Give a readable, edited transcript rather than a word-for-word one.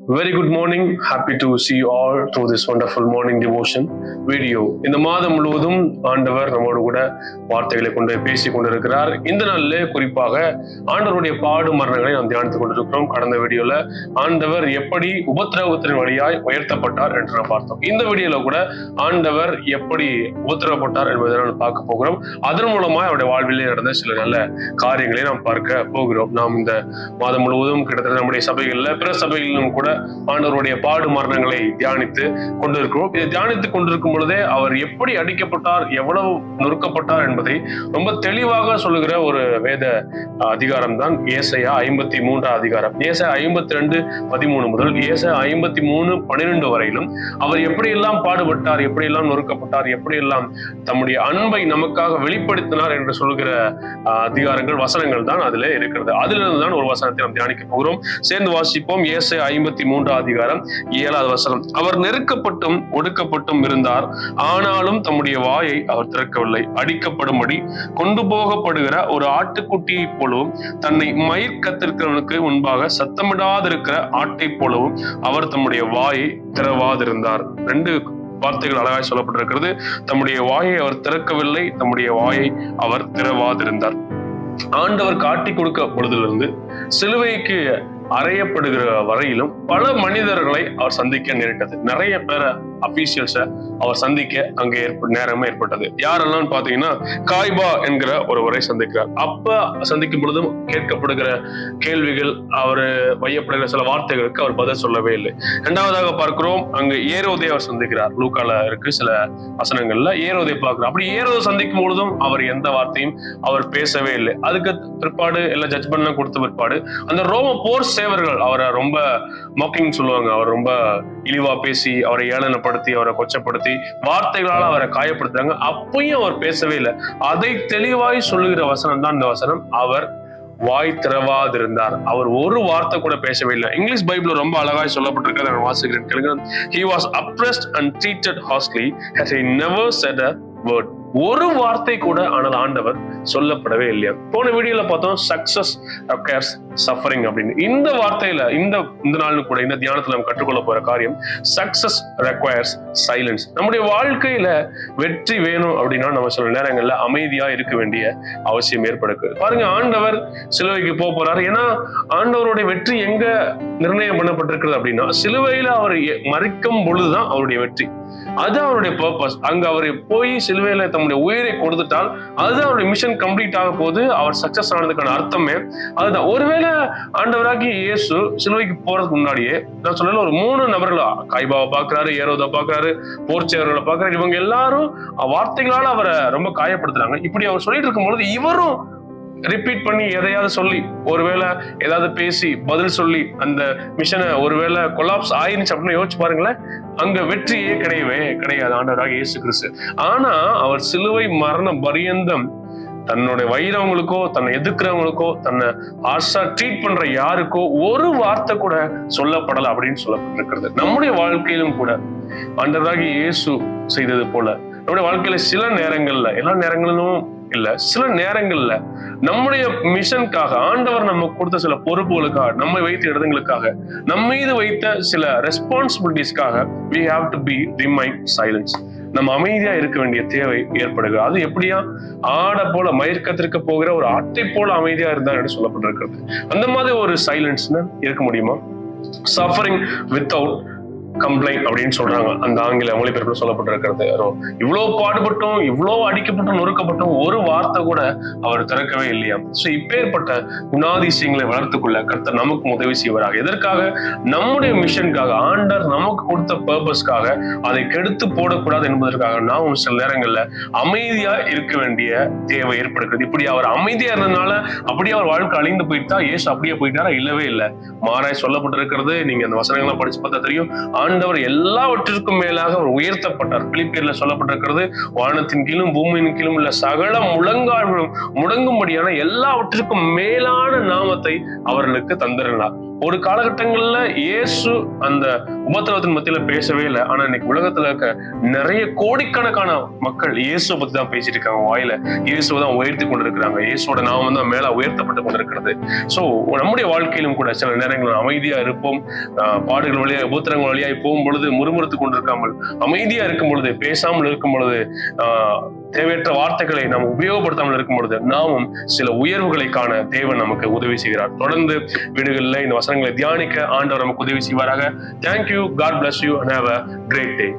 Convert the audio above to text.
Very good morning. Happy to see you all through this wonderful morning devotion video. இந்த மாதம் முழுவதும் ஆண்டவர் நம்மோடு கூட வார்த்தைகளை கொண்டு பேசிக் கொண்டிருக்கிறார். இந்த நாளிலே குறிப்பாக ஆண்டவருடைய பாடு மரணங்களை நாம் தியானித்துக் கொண்டிருக்கிறோம். கடந்த வீடியோல ஆண்டவர் எப்படி உபத்திரவத்தின் வழியாய் உயர்த்தப்பட்டார் என்று நாம் பார்த்தோம். இந்த வீடியோல கூட ஆண்டவர் எப்படி உபத்திரவப்பட்டார் என்பதை நாம் பார்க்க போகிறோம். அதன் மூலமாக அவருடைய வாழ்விலே நடந்த சில நல்ல காரியங்களை நாம் பார்க்க போகிறோம். நாம் இந்த மாதம் முழுவதும் கிட்டத்தட்ட நம்முடைய சபைகளில் பிற சபைகளிலும் கூட ஆண்டவருடைய பாடு மரணங்களை தியானித்து கொண்டிருக்கிறோம். இதை தியானித்துக் கொண்டிருக்கும் பொழுதே அவர் எப்படி அடிக்கப்பட்டார், எவ்வளவு நொறுக்கப்பட்டார் என்பதை ரொம்ப தெளிவாக சொல்லுகிற ஒரு வேத அதிகாரம் தான் ஏசாயா 53 அதிகாரம். ஏசாயா 52:13 முதல் ஏசாயா 53:12 வரையிலும் அவர் எப்படியெல்லாம் பாடுபட்டார், எப்படியெல்லாம் நொறுக்கப்பட்டார், எப்படியெல்லாம் தம்முடைய அன்பை நமக்காக வெளிப்படுத்தினார் என்று சொல்லுகிற அதிகாரங்கள், வசனங்கள் தான் அதுல இருக்கிறது. அதிலிருந்து தான் ஒரு வசனத்தை நாம் தியானிக்க போகிறோம். சேர்ந்து வாசிப்போம். ஏசாயா 53 அதிகாரம் 7வது வசனம். அவர் நெருக்கப்பட்டும் ஒடுக்கப்பட்டும் இருந்தார், ஆனாலும் தம்முடைய வாயை அவர் திறக்கவில்லை. அடிக்கப்படும்படி கொண்டு போகப்படுகிற ஒரு ஆட்டுக்குட்டியை போலவும் தன்னை மயிர் கத்திருக்கிறவனுக்கு முன்பாக சத்தமிடாதிருக்கிற ஆட்டை போலவும் அவர் தம்முடைய வாயை திறவாதிருந்தார். ரெண்டு வார்த்தைகள் அழகாய் சொல்லப்பட்டிருக்கிறது. தம்முடைய வாயை அவர் திறக்கவில்லை, தம்முடைய வாயை அவர் திறவாதிருந்தார். ஆண்டவர் காட்டி கொடுக்க பொழுதிலிருந்து சிலுவைக்கு அறையப்படுகிற வரையிலும் பல மனிதர்களை அவர் சந்திக்க நேரிட்டது. நிறைய பேரை அபிஷியல்ஸ அவர் சந்திக்க அங்கே நேரமே ஏற்பட்டது. யாரெல்லாம் பாத்தீங்கன்னா காய்பா என்கிற ஒருவரை சந்திக்கிறார். அப்ப சந்திக்கும் பொழுதும் கேட்கப்படுகிற கேள்விகள், அவர் வையப்படுகிற சில வார்த்தைகளுக்கு அவர் பதில் சொல்லவே இல்லை. இரண்டாவதாக பார்க்கிறோம், அங்கு ஏரோதை அவர் சந்திக்கிறார். லூக்கால இருக்கு சில வசனங்கள்ல ஏரோதை பார்க்கிறார். அப்படி ஏரோதை சந்திக்கும் பொழுதும் அவர் எந்த வார்த்தையும் அவர் பேசவே இல்லை. அதுக்கு பிற்பாடு எல்லாம் ஜட்ஜ்மெண்ட்லாம் கொடுத்த பிற்பாடு அந்த ரோம போர் சேவர்கள் அவரை ரொம்ப மாக்கிங் சொல்லுவாங்க. அவர் ரொம்ப இழிவா பேசி அவரை ஏளனப்படுத்தி அவரை கொச்சப்படுத்தி வார்த்தைகளால் அவரை காயப்படுத்துறாங்க. அப்பயும் அவர் பேசவே இல்லை. அதை தெளிவாய் சொல்லுகிற வசனம் தான் இந்த வசனம். அவர் வாய் திறவாதிருந்தார். அவர் ஒரு வார்த்தை கூட பேசவே இல்லை. இங்கிலீஷ் பைபிள் ரொம்ப அழகாய் சொல்லப்பட்டிருக்கிறது. நான் வாசிக்கிறேன் கேளுங்க. He was oppressed and treated harshly, yet he never said a word. ஒரு வார்த்தை கூட ஆனால் ஆண்டவர் சொல்லப்படவே இல்லையா. போன வீடியோல பார்த்தோம் சக்சஸ் requires suffering அப்படின்னு. இந்த வார்த்தையில இந்த நாள் கூட இந்த தியானத்துல நம்ம கற்றுக்கொள்ள போற காரியம் சக்சஸ் requires silence. நம்முடைய வாழ்க்கையில வெற்றி வேணும் அப்படின்னா நம்ம சில நேரங்கள்ல அமைதியா இருக்க வேண்டிய அவசியம் ஏற்படுது. பாருங்க, ஆண்டவர் சிலுவைக்கு போறாரு. ஏன்னா ஆண்டவருடைய வெற்றி எங்க நிர்ணயம் பண்ணப்பட்டிருக்கிறது அப்படின்னா சிலுவையில அவர் மறிக்கும் பொழுதுதான் அவருடைய வெற்றி. அது அவருடைய பர்பஸ். அங்க அவர் போய் சிலுவையில தம்முடைய உயிரை கொடுத்துட்டால் அதுதான் அவருடைய மிஷன் கம்ப்ளீட் ஆக போது. அவர் சக்சஸ் ஆனதுக்கான அர்த்தமே அதுதான். ஒருவேளை ஆண்டவராகி இயேசு சிலுவைக்கு போறதுக்கு முன்னாடியே நான் சொல்லல ஒரு 3 நபர்களா, காய்பாவை பாக்குறாரு, ஏரோதை பாக்குறாரு, போர்ச்சேவர்களை பாக்குறாரு. இவங்க எல்லாரும் வார்த்தைகளால அவரை ரொம்ப காயப்படுத்துறாங்க. இப்படி அவர் சொல்லிட்டு இருக்கும் பொழுது இவரும் ரிப்பீட் பண்ணி எதையாவது சொல்லி, ஒருவேளை ஏதாவது பேசி பதில் சொல்லி அந்த மிஷனை ஒருவேளை கொலாப்ஸ் ஆயிருச்சு அப்படின்னு யோசிச்சு பாருங்களேன். அங்க வெற்றியே கிடையாது ஆண்டவராக இயேசு கிறிஸ்து. ஆனா அவர் சிலுவை மரண பரியந்தம் தன்னுடைய வைரவங்களுக்கோ தன்னை எதிர்க்கிறவங்களுக்கோ தன்னை ஹார்ஷா ட்ரீட் பண்ற யாருக்கோ ஒரு வார்த்தை கூட சொல்லப்படல அப்படின்னு சொல்லப்பட்டிருக்கிறது. நம்முடைய வாழ்க்கையிலும் கூட ஆண்டவராக இயேசு செய்தது போல நம்முடைய வாழ்க்கையில சில நேரங்கள்ல, எல்லா நேரங்களிலும் இல்ல, சில நேரங்கள்ல நம்முடைய மிஷனுக்காக ஆண்டவர் நம்ம கொடுத்த சில பொறுப்புகளுக்காக, நம்மை வைத்த இடங்களுக்காக, நம்ம மீது வைத்த சில ரெஸ்பான்சிபிலிட்டிஸ்க்காக we have to be remain silence. நம்ம அமைதியா இருக்க வேண்டிய தேவை ஏற்படுகிறது. அது எப்படியா ஆட போல மயிர்கத்திருக்க போகிற ஒரு ஆட்டை போல அமைதியா இருந்தார் என்று சொல்லப்பட்டிருக்கிறது. அந்த மாதிரி ஒரு சைலன்ஸ்னு இருக்க முடியுமா? சஃபரிங் வித்தவுட் கம்ப்ளைண்ட் அப்படின்னு சொல்றாங்க. அந்த ஆங்கில மொழிபெயர்ப்புல சொல்லப்பட்டிருக்கிறது. இவ்வளவு பாடுபட்டும், இவ்வளவு அடிக்கப்பட்டும், நொறுக்கப்பட்டும் ஒரு வார்த்தை கூட அவர் திறக்கவே இல்லையா. சோ இப்பேற்பட்ட குணாதிசயங்களை வளர்த்துக்கொள்ள கர்த்தர் நமக்கு உதவி செய்வாராக. எதற்காக? நம்முடைய மிஷனுக்காக, ஆண்டர் நமக்கு கொடுத்த பர்பஸ்க்காக, அதை கெடுத்து போடக்கூடாது என்பதற்காக நாம் சில நேரங்கள்ல அமைதியா இருக்க வேண்டிய தேவை ஏற்படுகிறது. இப்படி அவர் அமைதியா இருந்ததுனால அப்படியே அவர் வாழ்க்கை அழிந்து போயிட்டா இயேசு அப்படியே போயிட்டாரா? இல்லவே இல்லை. மாறாய் சொல்லப்பட்டிருக்கிறது. நீங்க அந்த வசனங்களை படிச்சு பார்த்தா தெரியும். ஆண்டவர் எல்லாவற்றிற்கும் மேலாக அவர் உயர்த்தப்பட்டார். பிலிப்பியர்ல சொல்லப்பட்டிருக்கிறது, வானத்தின் கீழும் பூமியின் கீழும் உள்ள சகல முழங்கால்களும் முடங்கும்படியான எல்லாவற்றிற்கும் மேலான நாமத்தை அவர்களுக்கு தந்திருந்தார். ஒரு காலகட்டங்கள்ல இயேசு அந்த உபத்திரவத்தின் மத்தியில பேசவே இல்லை. ஆனா இன்னைக்கு உலகத்துல இருக்க நிறைய கோடிக்கணக்கான மக்கள் இயேசுவை பத்தி தான் பேசிட்டு இருக்காங்க. வாயில இயேசுவை தான் உயர்த்தி கொண்டிருக்கிறாங்க. இயேசுவோட நாமம் தான் மேல உயர்த்தப்பட்டு கொண்டிருக்கிறது. சோ நம்முடைய வாழ்க்கையிலும் கூட சில நேரங்கள் அமைதியா இருப்போம். பாடுகள் வழியா உபத்திரங்கள் வழியாய் போகும் பொழுது முறுமுறுத்து கொண்டிருக்காமல் அமைதியா இருக்கும் பொழுது, பேசாமல் இருக்கும் பொழுது, தேவையற்ற வார்த்தைகளை நாம் உபயோகப்படுத்தாமல் இருக்கும் பொழுது நாமும் சில உயர்வுகளை காண தேவன் நமக்கு உதவி செய்கிறார். தொடர்ந்து வீடுகளில் இந்த வசனங்களை தியானிக்க ஆண்டவர் நமக்கு உதவி செய்வாராக. Thank you. God bless you and have a great day.